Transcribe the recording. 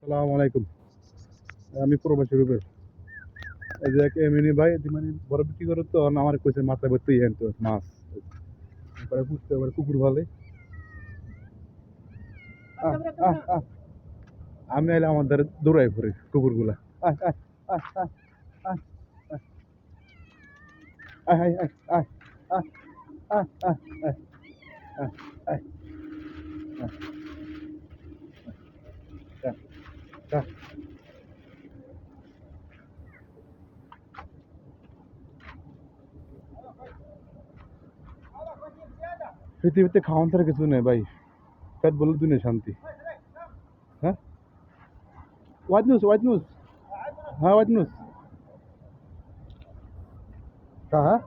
সালাম আলাইকুম। আমি প্রবাসী রূপের এই যে এক এমনি ভাই মানে বড় বিক্রি করে তো আমার কইছে মাথায় ভর্তি হেন তো মাছ এবারে বুঝতে এবারে কুকুর ভালে আহ, আহ, আহ। আমি আইলে আমার দ্বারা দৌড়াই পড়ে কুকুরগুলা আয় আয় আয় আয় আয় আয় আয় আয় আয় আয় আয় আয় আয় আয় আয় আয় আয়। পৃথিবীতে খাওয়ান ছাড়া কিছু নেই ভাই, পেট বলে দুনিয়া শান্তি। হ্যাঁ, হোয়াইট নিউজ হোয়াইট নিউজ, হ্যাঁ হোয়াইট নিউজ। হ্যাঁ হ্যাঁ